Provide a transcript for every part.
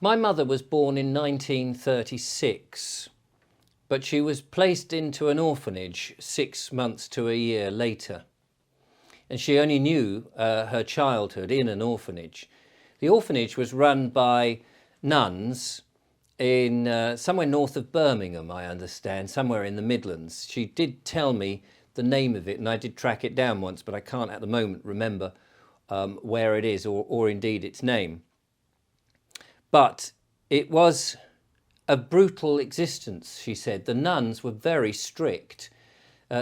My mother was born in 1936, but she was placed into an orphanage 6 months to a year later. And she only knew her childhood in an orphanage. The orphanage was run by nuns in somewhere north of Birmingham, I understand, somewhere in the Midlands. She did tell me the name of it, and I did track it down once, but I can't at the moment remember where it is or indeed its name. But it was a brutal existence, she said. The nuns were very strict.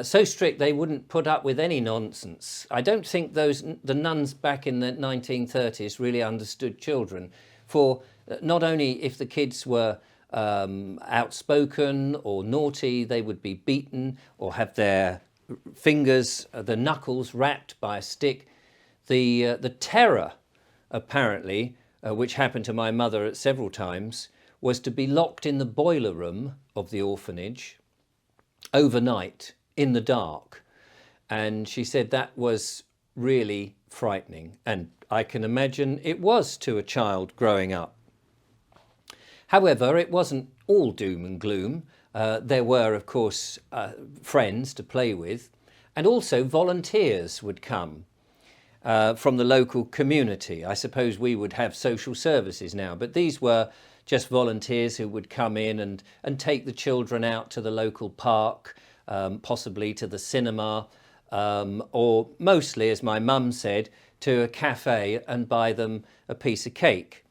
So strict they wouldn't put up with any nonsense. I don't think the nuns back in the 1930s really understood children, for not only if the kids were outspoken or naughty, they would be beaten or have their fingers, the knuckles rapped by a stick. The terror, apparently, which happened to my mother several times, was to be locked in the boiler room of the orphanage overnight in the dark. And she said that was really frightening. And I can imagine it was to a child growing up. However, it wasn't all doom and gloom. There were, of course, friends to play with, and also volunteers would come from the local community. I suppose we would have social services now, but these were just volunteers who would come in and take the children out to the local park, possibly to the cinema, or mostly, as my mum said, to a cafe and buy them a piece of cake.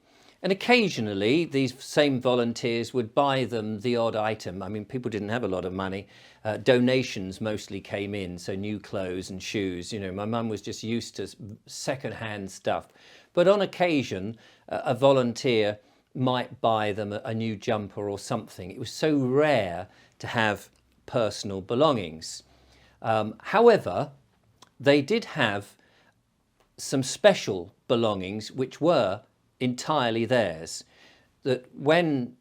And occasionally these same volunteers would buy them the odd item. I mean, people didn't have a lot of money. Donations mostly came in, so new clothes and shoes. You know, my mum was just used to second-hand stuff. But on occasion, a volunteer might buy them a new jumper or something. It was so rare to have personal belongings. However, they did have some special belongings which were entirely theirs. That when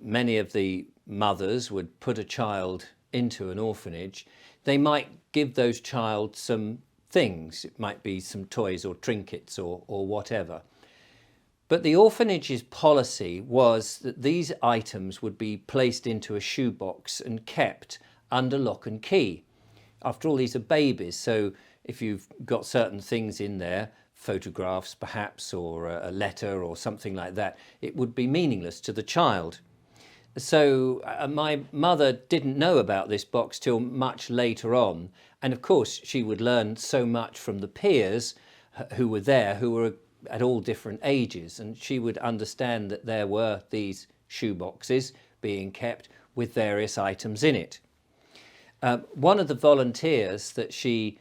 many of the mothers would put a child into an orphanage, they might give those child some things. It might be some toys or trinkets or whatever. But the orphanage's policy was that these items would be placed into a shoebox and kept under lock and key. After all, these are babies, so if you've got certain things in there, photographs perhaps, or a letter or something like that, it would be meaningless to the child. So my mother didn't know about this box till much later on, and of course she would learn so much from the peers who were there, who were at all different ages, and she would understand that there were these shoeboxes being kept with various items in it. One of the volunteers that she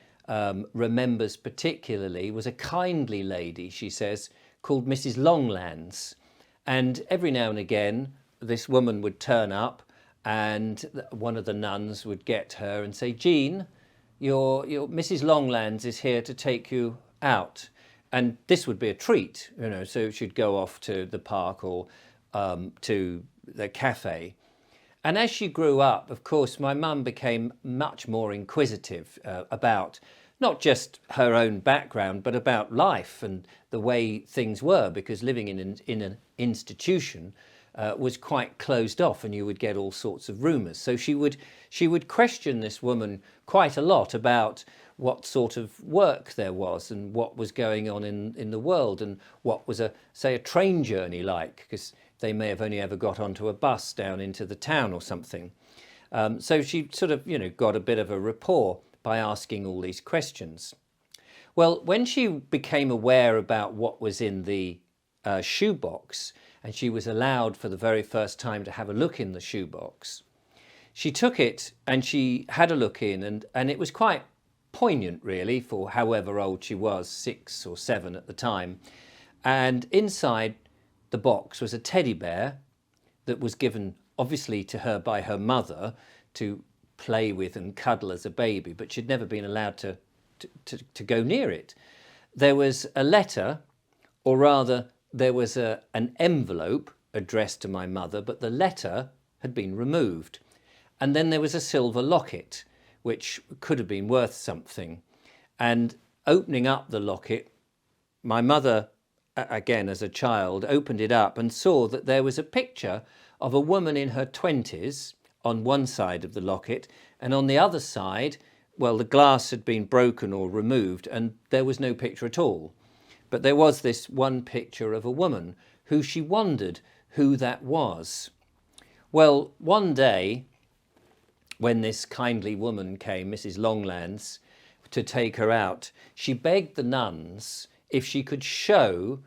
remembers particularly was a kindly lady, she says, called Mrs. Longlands. And every now and again, this woman would turn up and one of the nuns would get her and say, "Jean, your Mrs. Longlands is here to take you out." And this would be a treat, you know, so she'd go off to the park or to the cafe. And as she grew up, of course, my mum became much more inquisitive about not just her own background, but about life and the way things were, because living in an institution was quite closed off and you would get all sorts of rumours. So she would question this woman quite a lot about what sort of work there was and what was going on in the world, and what was a train journey like, because they may have only ever got onto a bus down into the town or something. So she sort of, you know, got a bit of a rapport by asking all these questions. Well, when she became aware about what was in the shoebox, and she was allowed for the very first time to have a look in the shoebox, she took it and she had a look in, and it was quite poignant really for however old she was, 6 or 7 at the time. And inside the box was a teddy bear that was given obviously to her by her mother to play with and cuddle as a baby, but she'd never been allowed to go near it. There was a letter, or rather there was an envelope addressed to my mother, but the letter had been removed. And then there was a silver locket, which could have been worth something. And opening up the locket, my mother again as a child, opened it up and saw that there was a picture of a woman in her 20s on one side of the locket, and on the other side, well, the glass had been broken or removed and there was no picture at all. But there was this one picture of a woman who she wondered who that was. Well, one day when this kindly woman came, Mrs. Longlands, to take her out, she begged the nuns if she could show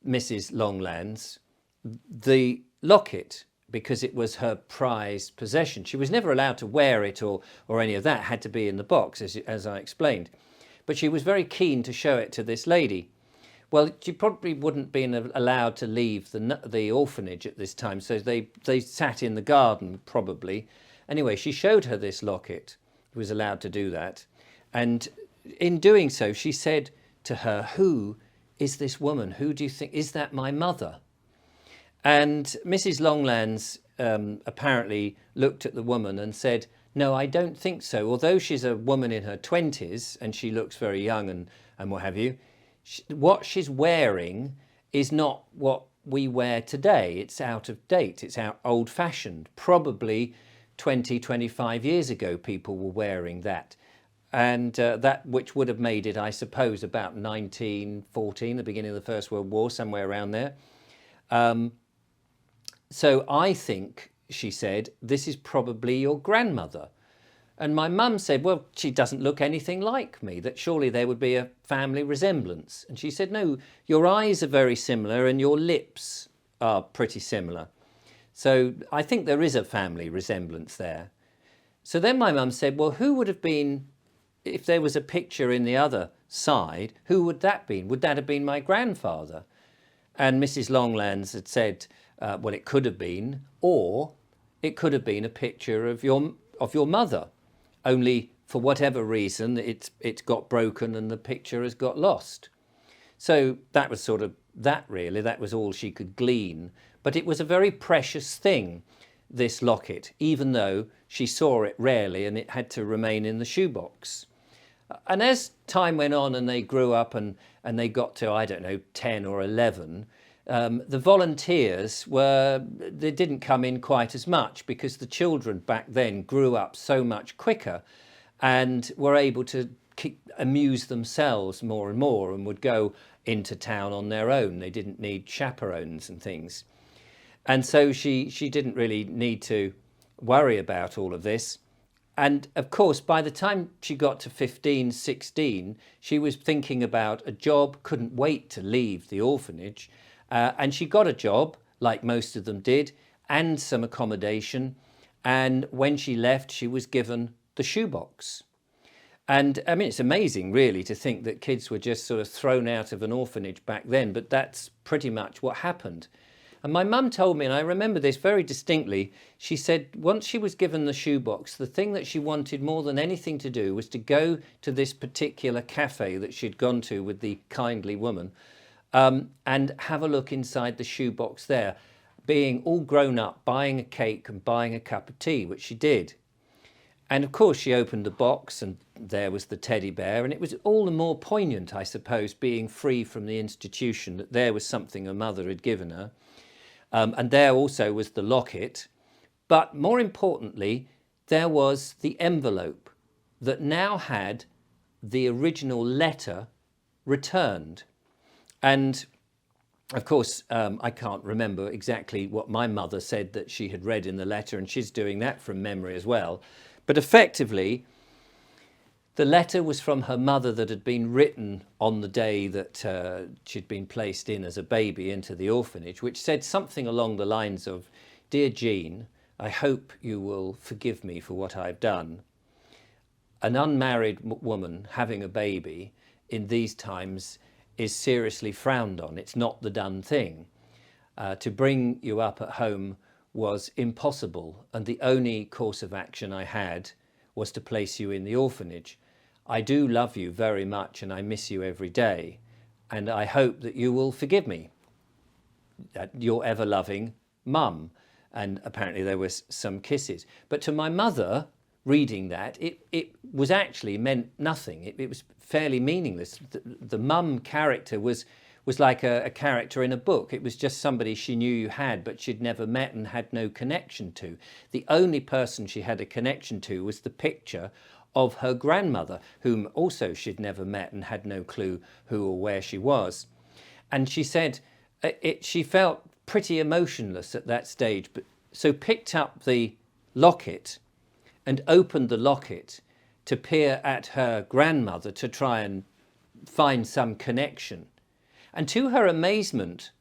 Mrs. Longlands the locket, because it was her prized possession. She was never allowed to wear it or any of that, it had to be in the box, as I explained. But she was very keen to show it to this lady. Well, she probably wouldn't been allowed to leave the orphanage at this time, so they sat in the garden probably. Anyway, she showed her this locket, was allowed to do that. And in doing so, she said to her, "Who is this woman? Who do you think? Is that my mother?" And Mrs. Longlands apparently looked at the woman and said, "No, I don't think so. Although she's a woman in her 20s and she looks very young and what have you, what she's wearing is not what we wear today. It's out of date. It's old-fashioned. Probably 20, 25 years ago, people were wearing that. And that which would have made it, I suppose, about 1914, the beginning of the First World War, somewhere around there. So I think," she said, "this is probably your grandmother." And my mum said, "Well, she doesn't look anything like me, that surely there would be a family resemblance." And she said, "No, your eyes are very similar and your lips are pretty similar. So I think there is a family resemblance there." So then my mum said, "Well, who would have been, if there was a picture in the other side, who would that be? Would that have been my grandfather?" And Mrs. Longlands had said, well, it could have been, or it could have been a picture of your mother, only for whatever reason it got broken and the picture has got lost. So that was sort of that, really. That was all she could glean. But it was a very precious thing, this locket, even though she saw it rarely and it had to remain in the shoebox. And as time went on and they grew up and they got to, I don't know, 10 or 11, the volunteers they didn't come in quite as much, because the children back then grew up so much quicker and were able to amuse themselves more and more and would go into town on their own. They didn't need chaperones and things. And so she didn't really need to worry about all of this. And of course, by the time she got to 15, 16, she was thinking about a job, couldn't wait to leave the orphanage. And she got a job, like most of them did, and some accommodation. And when she left, she was given the shoebox. And I mean, it's amazing, really, to think that kids were just sort of thrown out of an orphanage back then, but that's pretty much what happened. And my mum told me, and I remember this very distinctly, she said once she was given the shoebox, the thing that she wanted more than anything to do was to go to this particular cafe that she'd gone to with the kindly woman, and have a look inside the shoebox there, being all grown up, buying a cake and buying a cup of tea, which she did. And of course she opened the box and there was the teddy bear, and it was all the more poignant, I suppose, being free from the institution, that there was something her mother had given her. And there also was the locket. But more importantly, there was the envelope that now had the original letter returned. And of course, I can't remember exactly what my mother said that she had read in the letter, and she's doing that from memory as well. But effectively, the letter was from her mother that had been written on the day that she'd been placed in as a baby into the orphanage, which said something along the lines of, "Dear Jean, I hope you will forgive me for what I've done. An unmarried woman having a baby in these times is seriously frowned on. It's not the done thing. To bring you up at home was impossible, and the only course of action I had was to place you in the orphanage. I do love you very much and I miss you every day, and I hope that you will forgive me. Your ever-loving Mum." And apparently there was some kisses. But to my mother, reading that, it was actually meant nothing. It was fairly meaningless. The mum character was was like a character in a book. It was just somebody she knew you had, but she'd never met and had no connection to. The only person she had a connection to was the picture of her grandmother, whom also she'd never met and had no clue who or where she was. And she said she felt pretty emotionless at that stage, but so picked up the locket and opened the locket to peer at her grandmother to try and find some connection. And to her amazement,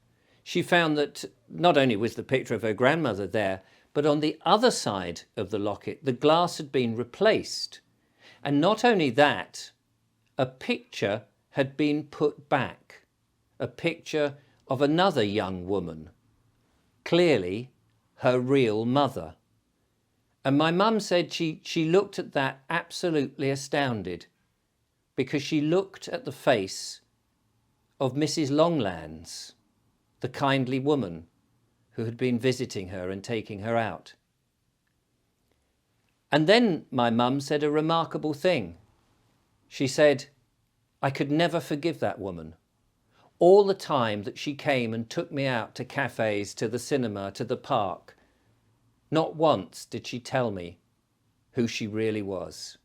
she found that not only was the picture of her grandmother there, but on the other side of the locket, the glass had been replaced. And not only that, a picture had been put back, a picture of another young woman, clearly her real mother. And my mum said she looked at that absolutely astounded, because she looked at the face of Mrs. Longlands, the kindly woman who had been visiting her and taking her out. And then my mum said a remarkable thing. She said, I could never forgive that woman. All the time that she came and took me out to cafes, to the cinema, to the park, not once did she tell me who she really was.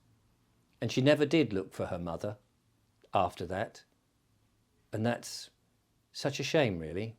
And she never did look for her mother after that. And that's such a shame, really.